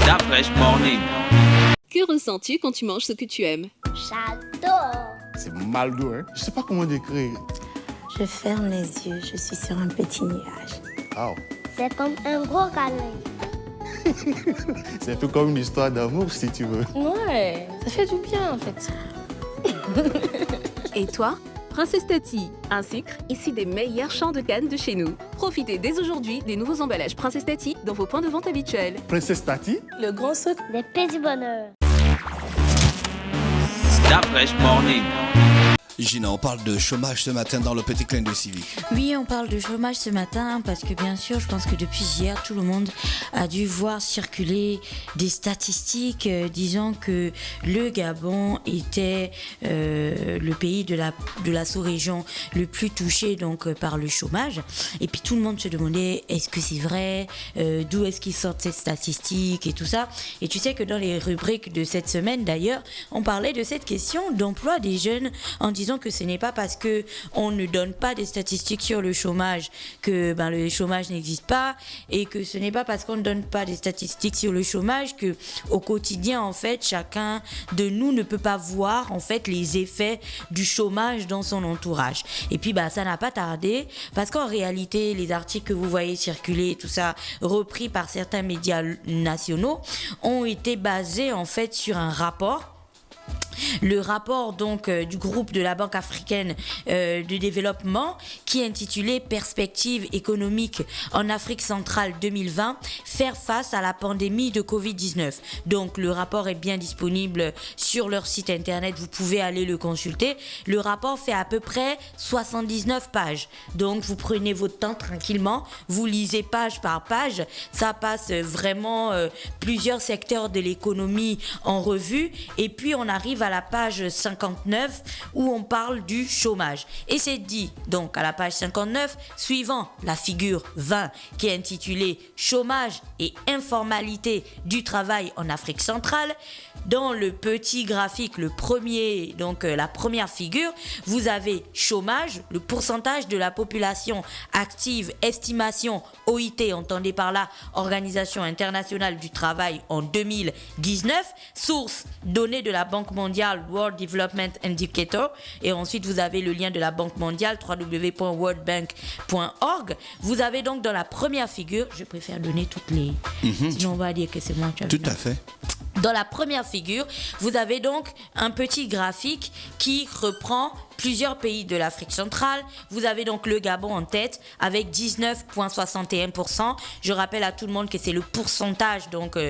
La Fresh Morning. Que ressens-tu quand tu manges ce que tu aimes? J'adore. C'est Maldo, hein. Je sais pas comment décrire. Je ferme les yeux, je suis sur un petit nuage. Wow. C'est comme un gros câlin. C'est un peu comme une histoire d'amour, si tu veux. Ouais, ça fait du bien en fait. Et toi? Princesse Tati, un sucre issu des meilleurs champs de canne de chez nous. Profitez dès aujourd'hui des nouveaux emballages Princesse Tati dans vos points de vente habituels. Princesse Tati? Le grand sucre. Des petits bonheurs. La Fresh Morning. Gina, on parle de chômage ce matin dans le petit clin de Civic. Oui, on parle de chômage ce matin parce que bien sûr, je pense que depuis hier, tout le monde a dû voir circuler des statistiques disant que le Gabon était le pays de la sous-région le plus touché donc par le chômage. Et puis tout le monde se demandait est-ce que c'est vrai, d'où est-ce qu'ils sortent ces statistiques et tout ça. Et tu sais que dans les rubriques de cette semaine d'ailleurs, on parlait de cette question d'emploi des jeunes en disant que ce n'est pas parce que on ne donne pas des statistiques sur le chômage que le chômage n'existe pas, et que ce n'est pas parce qu'on ne donne pas des statistiques sur le chômage que au quotidien en fait chacun de nous ne peut pas voir en fait les effets du chômage dans son entourage. Et puis ça n'a pas tardé parce qu'en réalité les articles que vous voyez circuler tout ça repris par certains médias nationaux ont été basés en fait sur un rapport. Le rapport donc du groupe de la Banque africaine de développement qui est intitulé Perspectives économiques en Afrique centrale 2020, faire face à la pandémie de Covid-19. Donc le rapport est bien disponible sur leur site internet, vous pouvez aller le consulter. Le rapport fait à peu près 79 pages. Donc vous prenez votre temps tranquillement, vous lisez page par page, ça passe vraiment plusieurs secteurs de l'économie en revue, et puis on arrive à la page 59 où on parle du chômage. Et c'est dit donc à la page 59, suivant la figure 20 qui est intitulée Chômage et informalité du travail en Afrique centrale. Dans le petit graphique, le premier, donc la première figure, vous avez chômage, le pourcentage de la population active, estimation OIT, entendez par là Organisation internationale du travail en 2019, source données de la Banque mondiale World Development Indicator, et ensuite vous avez le lien de la Banque mondiale www.worldbank.org. Vous avez donc dans la première figure, je préfère donner toutes les, sinon on va dire que c'est moi qui Tout à fait. Dans la première figure, vous avez donc un petit graphique qui reprend plusieurs pays de l'Afrique centrale. Vous avez donc le Gabon en tête avec 19,61%. Je rappelle à tout le monde que c'est le pourcentage donc de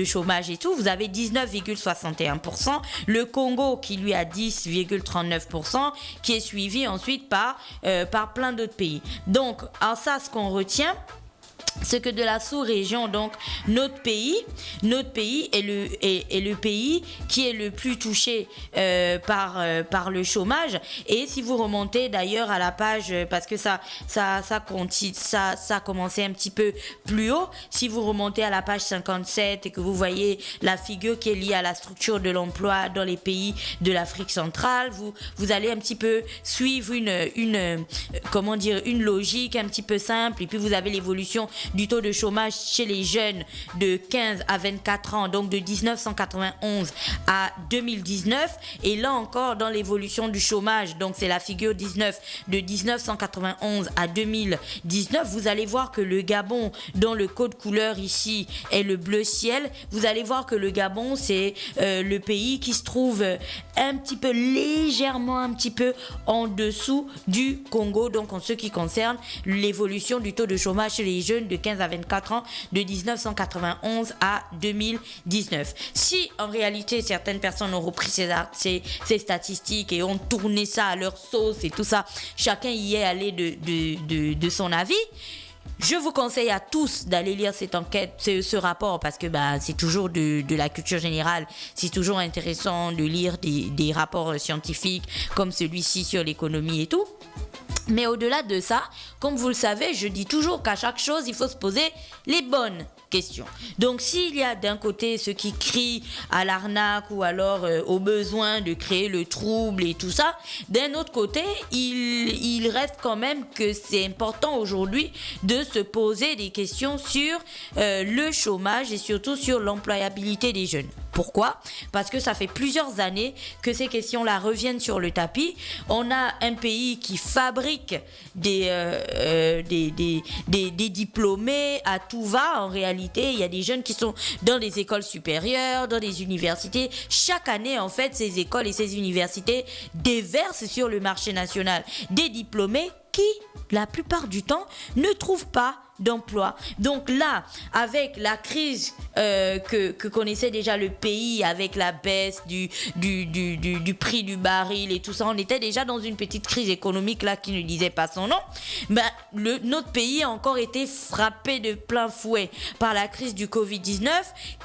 chômage et tout. Vous avez 19,61%. Le Congo qui lui a 10,39%, qui est suivi ensuite par plein d'autres pays. Donc, alors ça, ce qu'on retient, c'est que de la sous-région, donc notre pays est le pays qui est le plus touché par le chômage. Et si vous remontez d'ailleurs à la page, parce que ça commençait un petit peu plus haut, si vous remontez à la page 57 et que vous voyez la figure qui est liée à la structure de l'emploi dans les pays de l'Afrique centrale, vous allez un petit peu suivre une logique un petit peu simple, et puis vous avez l'évolution du taux de chômage chez les jeunes de 15 à 24 ans, donc de 1991 à 2019. Et là encore, dans l'évolution du chômage, donc c'est la figure 19, de 1991 à 2019, vous allez voir que le Gabon, dont le code couleur ici est le bleu ciel, vous allez voir que le Gabon, c'est le pays qui se trouve légèrement un petit peu en dessous du Congo, donc en ce qui concerne l'évolution du taux de chômage chez les jeunes de 15 à 24 ans de 1991 à 2019. Si en réalité certaines personnes ont repris ces statistiques et ont tourné ça à leur sauce et tout ça, chacun y est allé de son avis. Je vous conseille à tous d'aller lire cette enquête, ce rapport, parce que c'est toujours de la culture générale. C'est toujours intéressant de lire des rapports scientifiques comme celui-ci sur l'économie et tout. Mais au-delà de ça, comme vous le savez, je dis toujours qu'à chaque chose, il faut se poser les bonnes questions. Donc s'il y a d'un côté ceux qui crient à l'arnaque ou alors au besoin de créer le trouble et tout ça, d'un autre côté, il reste quand même que c'est important aujourd'hui de se poser des questions sur le chômage et surtout sur l'employabilité des jeunes. Pourquoi ? Parce que ça fait plusieurs années que ces questions-là reviennent sur le tapis. On a un pays qui fabrique des diplômés à tout va. En réalité, il y a des jeunes qui sont dans des écoles supérieures, dans des universités. Chaque année, en fait, ces écoles et ces universités déversent sur le marché national des diplômés qui, la plupart du temps, ne trouvent pas d'emploi. Donc là, avec la crise que connaissait déjà le pays, avec la baisse du prix du baril et tout ça, on était déjà dans une petite crise économique là qui ne disait pas son nom. Notre pays a encore été frappé de plein fouet par la crise du Covid-19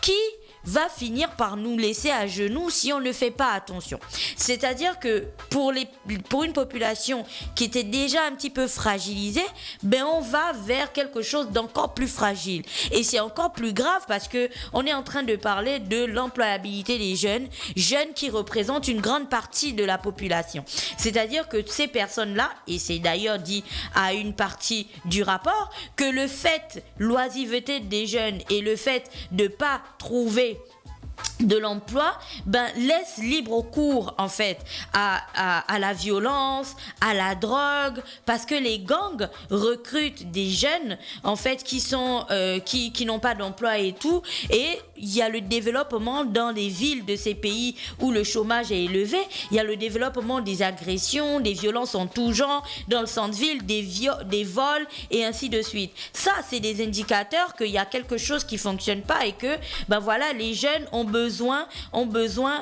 qui va finir par nous laisser à genoux si on ne fait pas attention. C'est-à-dire que pour une population qui était déjà un petit peu fragilisée, on va vers quelque chose d'encore plus fragile. Et c'est encore plus grave parce que on est en train de parler de l'employabilité des jeunes qui représentent une grande partie de la population. C'est-à-dire que ces personnes-là, et c'est d'ailleurs dit à une partie du rapport, que le fait, l'oisiveté des jeunes et le fait de ne pas trouver de l'emploi, laisse libre cours en fait à la violence, à la drogue, parce que les gangs recrutent des jeunes en fait qui sont qui n'ont pas d'emploi et tout, et il y a le développement dans les villes de ces pays où le chômage est élevé, il y a le développement des agressions, des violences en tout genre dans le centre-ville, des vols et ainsi de suite. Ça, c'est des indicateurs qu'il y a quelque chose qui fonctionne pas et que voilà, les jeunes ont besoin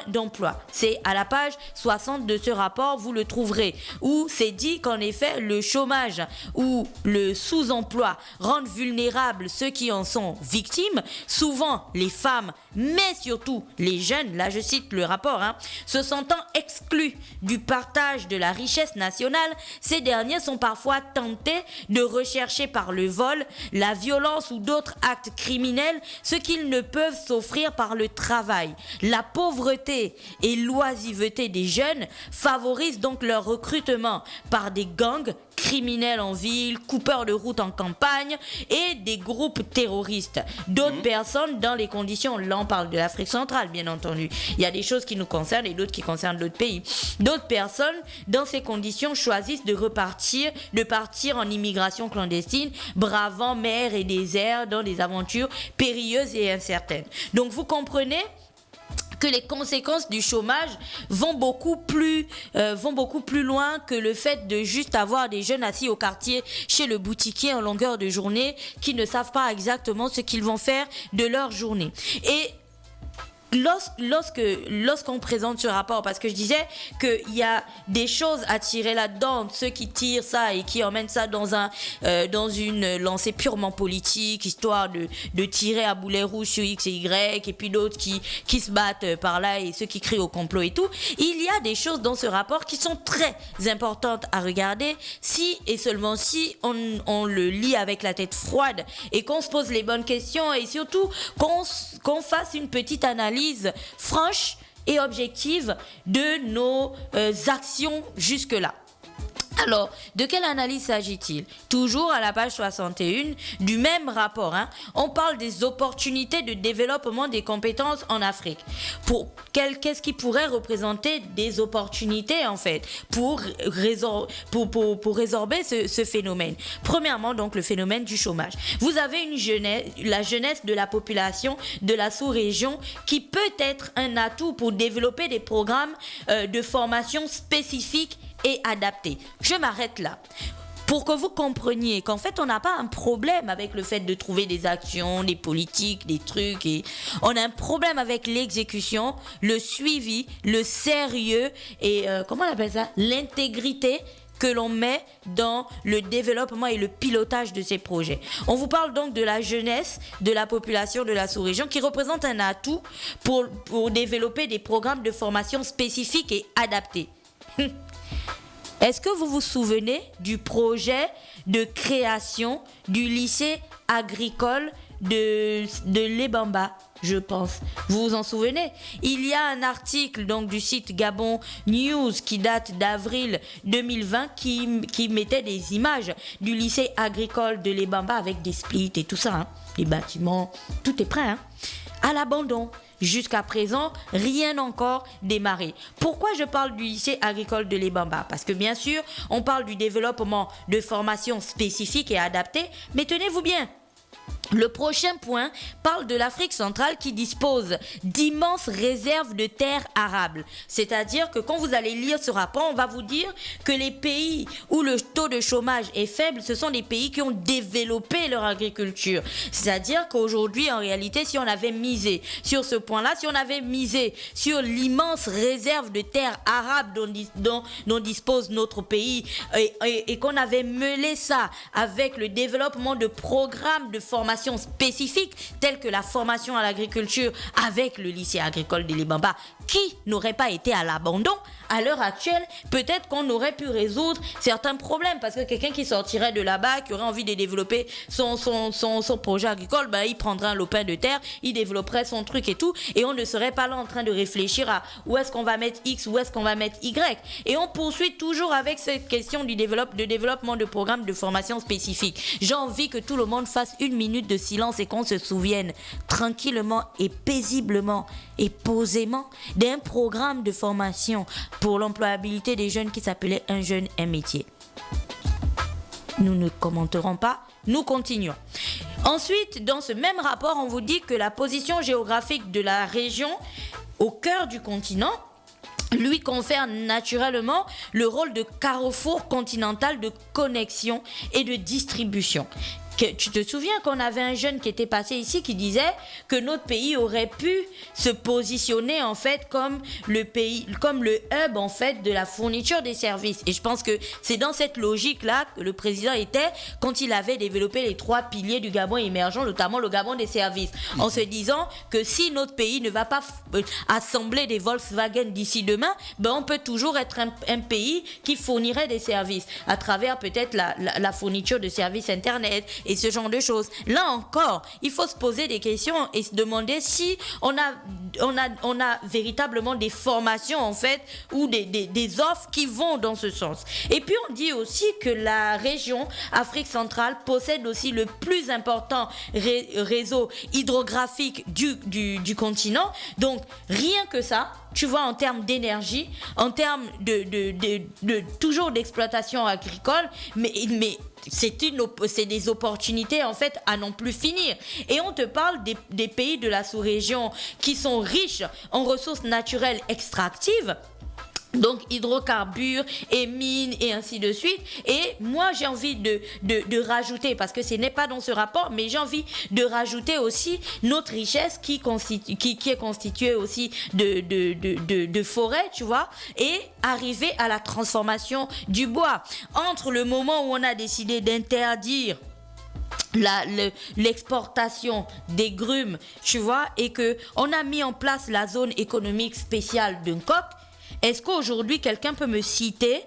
d'emploi. C'est à la page 60 de ce rapport, vous le trouverez, où c'est dit qu'en effet, le chômage ou le sous-emploi rendent vulnérables ceux qui en sont victimes, souvent les femmes, mais surtout les jeunes, là je cite le rapport, se sentant exclus du partage de la richesse nationale, ces derniers sont parfois tentés de rechercher par le vol, la violence ou d'autres actes criminels ce qu'ils ne peuvent s'offrir par le travail. La pauvreté et l'oisiveté des jeunes favorisent donc leur recrutement par des gangs criminels en ville, coupeurs de route en campagne et des groupes terroristes. D'autres personnes dans les conditions, là on parle de l'Afrique centrale bien entendu, il y a des choses qui nous concernent et d'autres qui concernent d'autres pays. D'autres personnes dans ces conditions choisissent de partir en immigration clandestine, bravant mer et désert dans des aventures périlleuses et incertaines. Donc vous comprenez que les conséquences du chômage vont beaucoup plus loin que le fait de juste avoir des jeunes assis au quartier chez le boutiquier en longueur de journée qui ne savent pas exactement ce qu'ils vont faire de leur journée. Et lorsqu'on présente ce rapport, parce que je disais qu'il y a des choses à tirer là-dedans, ceux qui tirent ça et qui emmènent ça dans une lancée purement politique, histoire de tirer à boulet rouge sur X et Y, et puis d'autres qui se battent par là et ceux qui crient au complot et tout. Il y a des choses dans ce rapport qui sont très importantes à regarder si et seulement si on le lit avec la tête froide et qu'on se pose les bonnes questions et surtout qu'on fasse une petite analyse franche et objective de nos actions jusque-là. Alors, de quelle analyse s'agit-il ? Toujours à la page 61 du même rapport, on parle des opportunités de développement des compétences en Afrique. Qu'est-ce qui pourrait représenter des opportunités en fait pour résorber ce phénomène ? Premièrement, donc le phénomène du chômage. Vous avez la jeunesse de la population de la sous-région qui peut être un atout pour développer des programmes de formation spécifiques et adapté. Je m'arrête là. Pour que vous compreniez qu'en fait, on n'a pas un problème avec le fait de trouver des actions, des politiques, des trucs. Et on a un problème avec l'exécution, le suivi, le sérieux et, comment on appelle ça ? L'intégrité que l'on met dans le développement et le pilotage de ces projets. On vous parle donc de la jeunesse de la population de la sous-région qui représente un atout pour développer des programmes de formation spécifiques et adaptés. Est-ce que vous vous souvenez du projet de création du lycée agricole de Lebamba, je pense. Vous vous en souvenez? Il y a un article donc du site Gabon News qui date d'avril 2020 qui mettait des images du lycée agricole de Lebamba avec des splits et tout ça, hein. Les bâtiments, tout est prêt, hein. À l'abandon. Jusqu'à présent, rien n'a encore démarré. Pourquoi je parle du lycée agricole de Lebamba? Parce que bien sûr, on parle du développement de formations spécifiques et adaptées, mais tenez-vous bien, le prochain point parle de l'Afrique centrale qui dispose d'immenses réserves de terres arables. C'est-à-dire que quand vous allez lire ce rapport, on va vous dire que les pays où le taux de chômage est faible, ce sont des pays qui ont développé leur agriculture. C'est-à-dire qu'aujourd'hui, en réalité, si on avait misé sur ce point-là, si on avait misé sur l'immense réserve de terres arables dont dispose notre pays et qu'on avait mêlé ça avec le développement de programmes de formation spécifiques telles que la formation à l'agriculture avec le lycée agricole de Lebamba qui n'aurait pas été à l'abandon, à l'heure actuelle, peut-être qu'on aurait pu résoudre certains problèmes parce que quelqu'un qui sortirait de là-bas, qui aurait envie de développer son projet agricole, il prendrait un lopin de terre, il développerait son truc et tout, et on ne serait pas là en train de réfléchir à où est-ce qu'on va mettre X, où est-ce qu'on va mettre Y. Et on poursuit toujours avec cette question de développement de programmes de formation spécifiques. J'ai envie que tout le monde fasse 1 minute de silence et qu'on se souvienne tranquillement et paisiblement et posément d'un programme de formation pour l'employabilité des jeunes qui s'appelait Un jeune, un métier. Nous ne commenterons pas, nous continuons. Ensuite, dans ce même rapport, on vous dit que la position géographique de la région au cœur du continent lui confère naturellement le rôle de carrefour continental de connexion et de distribution. Tu te souviens qu'on avait un jeune qui était passé ici qui disait que notre pays aurait pu se positionner en fait comme le hub en fait de la fourniture des services. Et je pense que c'est dans cette logique-là que le président était quand il avait développé les 3 piliers du Gabon émergent, notamment le Gabon des services, en se disant que si notre pays ne va pas assembler des Volkswagen d'ici demain, on peut toujours être un pays qui fournirait des services à travers peut-être la fourniture de services internet et ce genre de choses. Là encore, il faut se poser des questions et se demander si on a véritablement des formations en fait ou des offres qui vont dans ce sens. Et puis on dit aussi que la région Afrique centrale possède aussi le plus important réseau hydrographique du continent. Donc rien que ça, tu vois, en termes d'énergie, en termes de toujours d'exploitation agricole, mais c'est des opportunités en fait à non plus finir. Et on te parle des pays de la sous-région qui sont riches en ressources naturelles extractives, donc hydrocarbures et mines et ainsi de suite. Et moi j'ai envie de rajouter, parce que ce n'est pas dans ce rapport, mais j'ai envie de rajouter aussi notre richesse qui est constituée aussi de forêts, tu vois, et arriver à la transformation du bois. Entre le moment où on a décidé d'interdire l'exportation des grumes, tu vois, et que on a mis en place la zone économique spéciale de Nkok, est-ce qu'aujourd'hui quelqu'un peut me citer,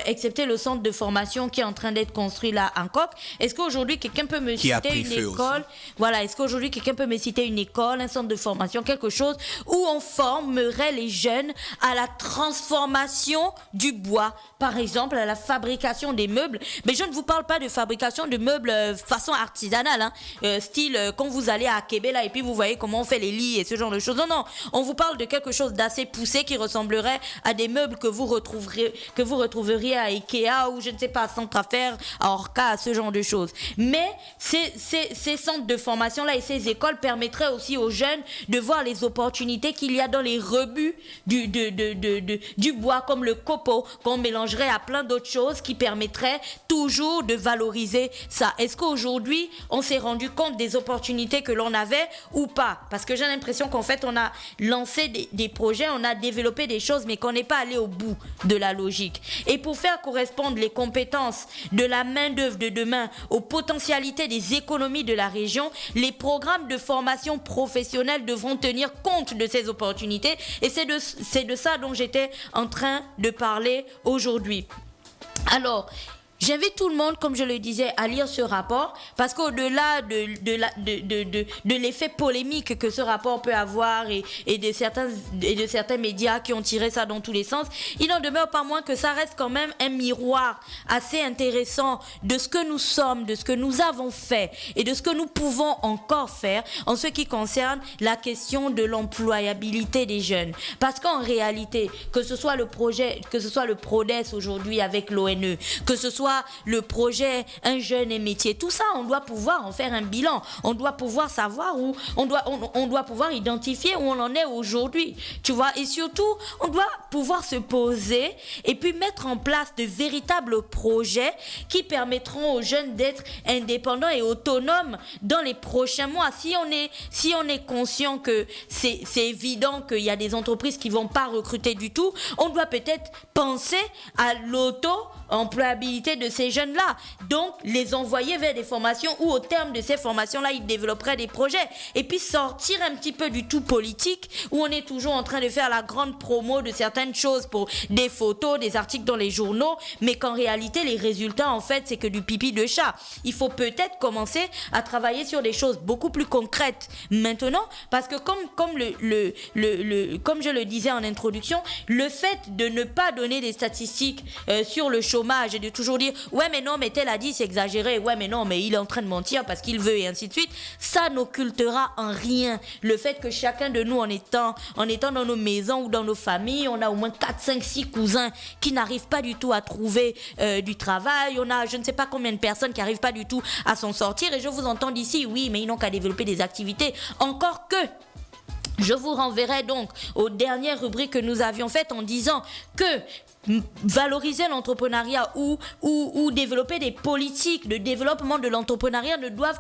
excepté le centre de formation qui est en train d'être construit là à Nkok, est-ce qu'aujourd'hui quelqu'un peut me citer une école, voilà, est-ce qu'aujourd'hui quelqu'un peut me citer une école, un centre de formation, quelque chose où on formerait les jeunes à la transformation du bois, par exemple à la fabrication des meubles? Mais je ne vous parle pas de fabrication de meubles façon artisanale, hein, style quand vous allez à Québec là et puis vous voyez comment on fait les lits et ce genre de choses. Non, on vous parle de quelque chose d'assez poussé qui ressemblerait à des meubles que vous retrouveriez à Ikea ou je ne sais pas, à Centrafère, à Orca, à ce genre de choses. Mais ces centres de formation là et ces écoles permettraient aussi aux jeunes de voir les opportunités qu'il y a dans les rebuts du bois, comme le copeau, qu'on mélangerait à plein d'autres choses qui permettraient toujours de valoriser ça. Est-ce qu'aujourd'hui on s'est rendu compte des opportunités que l'on avait ou pas? Parce que j'ai l'impression qu'en fait on a lancé des projets, on a développé des choses, mais qu'on n'est pas allé au bout de la logique. Et pour faire correspondre les compétences de la main-d'œuvre de demain aux potentialités des économies de la région, les programmes de formation professionnelle devront tenir compte de ces opportunités. Et c'est de ça dont j'étais en train de parler aujourd'hui. Alors, j'invite tout le monde, comme je le disais, à lire ce rapport parce qu'au-delà de l'effet polémique que ce rapport peut avoir et de certains médias qui ont tiré ça dans tous les sens, il n'en demeure pas moins que ça reste quand même un miroir assez intéressant de ce que nous sommes, de ce que nous avons fait et de ce que nous pouvons encore faire en ce qui concerne la question de l'employabilité des jeunes. Parce qu'en réalité, que ce soit le PRODES aujourd'hui avec l'ONE, que ce soit le projet Un jeune et métier, tout ça, on doit pouvoir en faire un bilan. On doit pouvoir savoir où, on doit pouvoir identifier où on en est aujourd'hui. Tu vois, et surtout, on doit pouvoir se poser et puis mettre en place de véritables projets qui permettront aux jeunes d'être indépendants et autonomes dans les prochains mois. Si on est conscient que c'est évident qu'il y a des entreprises qui vont pas recruter du tout, on doit peut-être penser à l'auto-employabilité de ces jeunes-là. Donc, les envoyer vers des formations où, au terme de ces formations-là, ils développeraient des projets. Et puis, sortir un petit peu du tout politique, où on est toujours en train de faire la grande promo de certaines choses pour des photos, des articles dans les journaux, mais qu'en réalité, les résultats, en fait, c'est que du pipi de chat. Il faut peut-être commencer à travailler sur des choses beaucoup plus concrètes maintenant, parce que comme je le disais en introduction, le fait de ne pas donner des statistiques sur le chômage et de toujours dire ouais mais non mais tel a dit c'est exagéré, ouais mais non mais il est en train de mentir parce qu'il veut et ainsi de suite, ça n'occultera en rien le fait que chacun de nous en étant dans nos maisons ou dans nos familles, on a au moins 4, 5, 6 cousins qui n'arrivent pas du tout à trouver du travail, on a je ne sais pas combien de personnes qui n'arrivent pas du tout à s'en sortir et je vous entends d'ici oui mais ils n'ont qu'à développer des activités, encore que je vous renverrai donc aux dernières rubriques que nous avions faites en disant que valoriser l'entrepreneuriat ou développer des politiques de développement de l'entrepreneuriat ne doit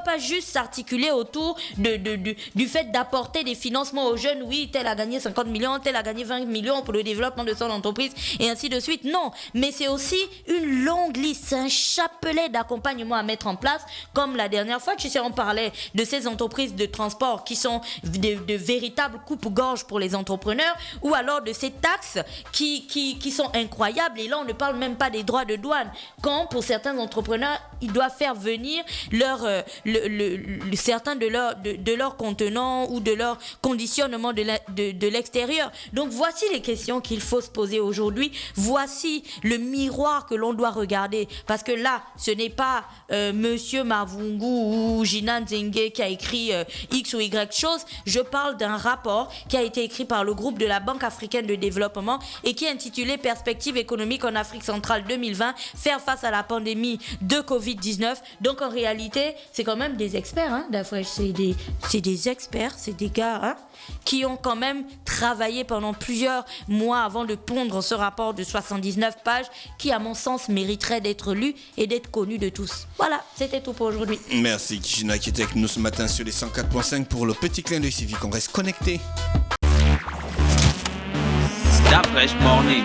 pas juste s'articuler autour du fait d'apporter des financements aux jeunes. Oui, tel a gagné 50 millions, tel a gagné 20 millions pour le développement de son entreprise et ainsi de suite. Non, mais c'est aussi une longue liste, un chapelet d'accompagnement à mettre en place. Comme la dernière fois, tu sais, on parlait de ces entreprises de transport qui sont de véritables coupe-gorge pour les entrepreneurs, ou alors de ces taxes qui sont incroyables, et là on ne parle même pas des droits de douane, quand pour certains entrepreneurs ils doivent faire venir certains de leurs contenants ou de leur conditionnement de l'extérieur. Donc voici les questions qu'il faut se poser aujourd'hui, voici le miroir que l'on doit regarder, parce que là ce n'est pas Monsieur Mavungu ou Gina Nzenge qui a écrit X ou Y chose, je parle d'un rapport qui a été écrit par le groupe de la Banque africaine de développement et qui est intitulé Perspectives économiques en Afrique centrale 2020, faire face à la pandémie de Covid-19. Donc en réalité, c'est quand même des experts, hein, c'est des experts, c'est des gars hein, qui ont quand même travaillé pendant plusieurs mois avant de pondre ce rapport de 79 pages qui, à mon sens, mériterait d'être lu et d'être connu de tous. Voilà, c'était tout pour aujourd'hui. Merci Gina qui était avec nous ce matin sur les 104.5 pour le petit clin d'œil civique. On reste connecté. Stop Fresh Morning.